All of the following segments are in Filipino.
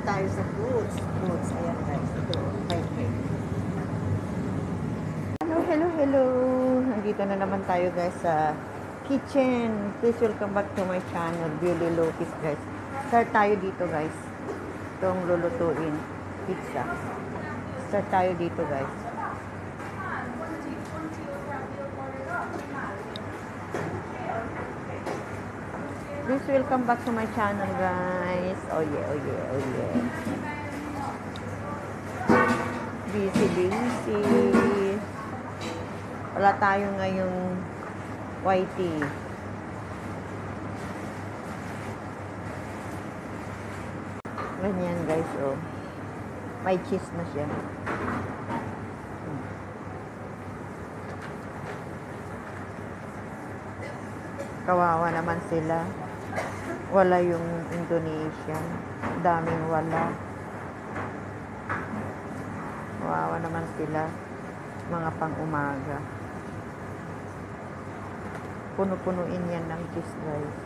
tayo sa fruits. Fruits, ayan guys. Ito, okay. Hello, hello, hello. Nandito na naman tayo guys sa kitchen. Please welcome back to my channel, Beauty Lopez guys. Start tayo dito guys. Itong lulutuin. Pizza. Start tayo dito guys. Please welcome back to my channel guys. Oh yeah, oh yeah, oh yeah. Busy, busy. Wala tayo ngayong whitey. Ganyan guys, oh. May cheese na siya. Kawawa naman sila. Wala yung Indonesian. Daming wala. Kawawa naman sila. Mga pang-umaga. Puno-punuin yan ng cheese guys.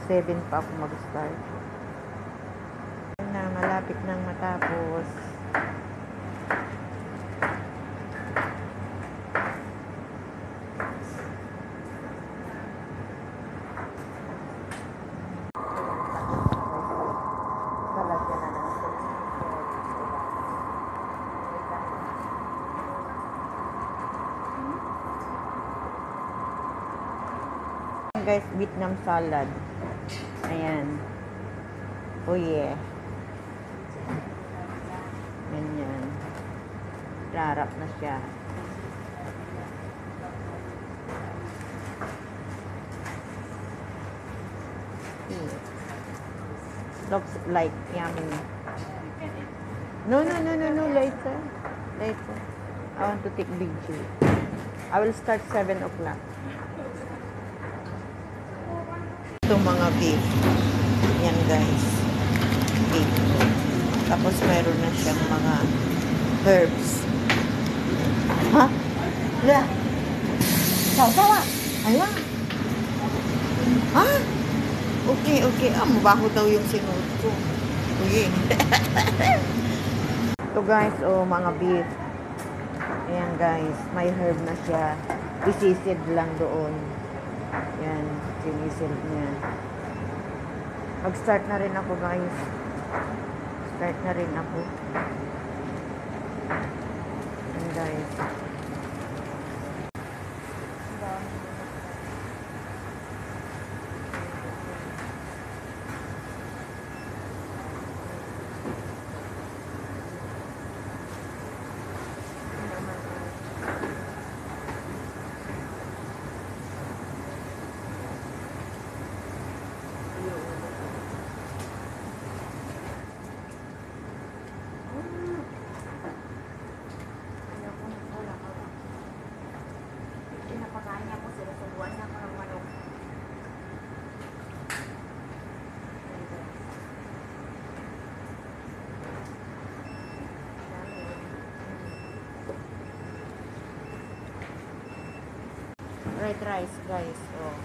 Seven pa ako mag-start. Na, malapit nang matapos. Guys, Vietnam salad. Ayan. Oh yeah. Ganyan. Rarap na siya. Looks like yummy. No, later. Later. I want to take video. I will start 7 o'clock. Itong mga beef. Yan guys. Beef. Tapos mayroon na siyang mga herbs. Ha? Wala. Sawa. Ayun. Ha? Okay. Mabaho daw yung sinuot ko. Uy. Ito guys, oh, mga beef. Ayan guys. May herb na siya. Isisid lang doon. Yan. Sinisil niya. Mag-start na rin ako guys. Start na rin ako. And guys. Red rice guys, oh.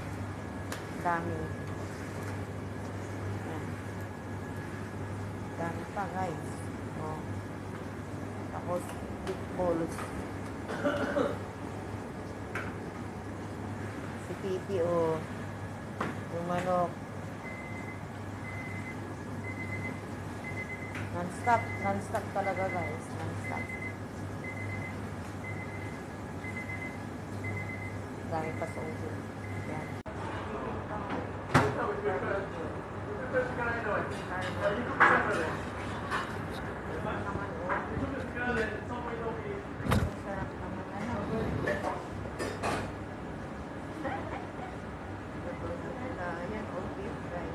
Dami. Yan. Dami pa guys. Oh. Tapos big balls. Si Pipi, oh. Yung manok. Non-stop talaga guys, non-stop. Dami pa sa ulo. Yan. Sarap naman. Yan, all beef guys.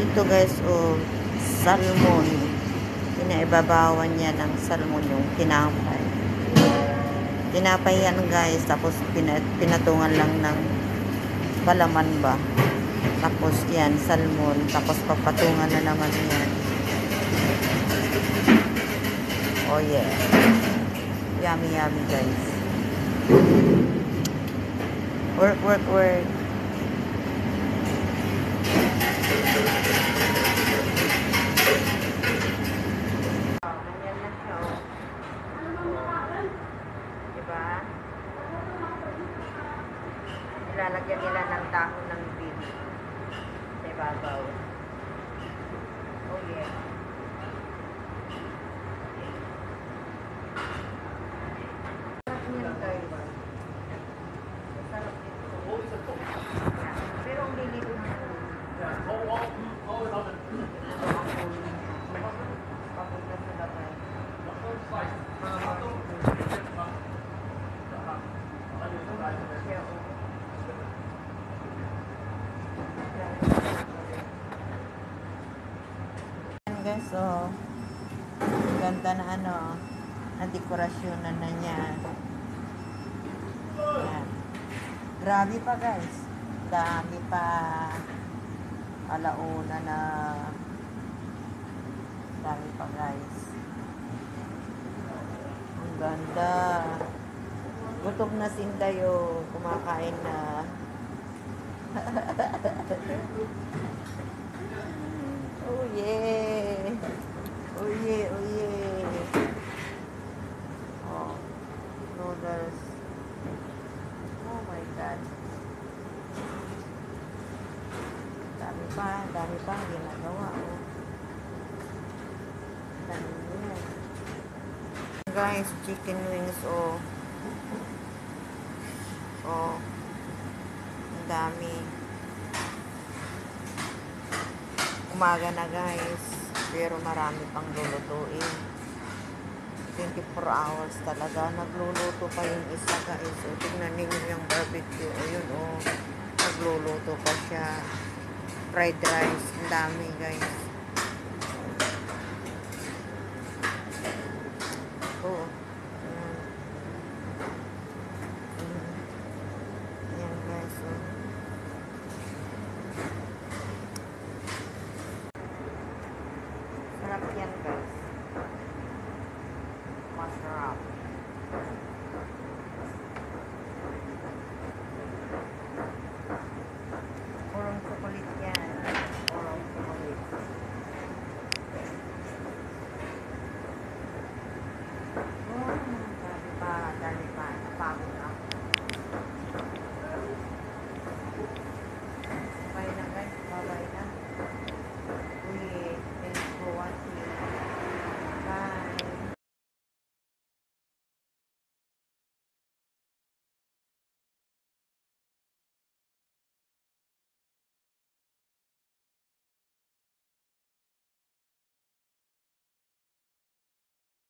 Ito guys, oh, salmon. Pinaibabawan niya ng salmon yung tinapay. Tinapay yan guys, tapos pinatungan lang ng palaman ba. Tapos yan, salmon, tapos papatungan na naman yan. Oh yeah. Yummy, yummy guys. Work, work, work. Ganyan na siya, oh. Diba? Nilalagyan nila ng dahon ng bili sa ibabaw. Oh yeah. Sarap niyan guys. Sarap nito. Pero ang liligo na papunta sa labay. Guys, so ganda na na dekorasyon na niya. Yan. Grabe pa guys, dami pa, alauna na, dami pa guys. Ang ganda. Gutom na Sindayo, kumakain na. Oh yeah. Oh yeah, oh yeah. Oh, noodles. Oh my God. Dami pa ginagawa. Oh. Dami yan. Guys, chicken wings, oh. Oh. Ang dami. Umaga na guys, pero marami pang lulutuin. 24 hours talaga. Nagluluto pa yung isa guys. O, tignan ninyo yung barbecue. O yun, o. Nagluluto pa siya. Fried rice. Ang dami guys.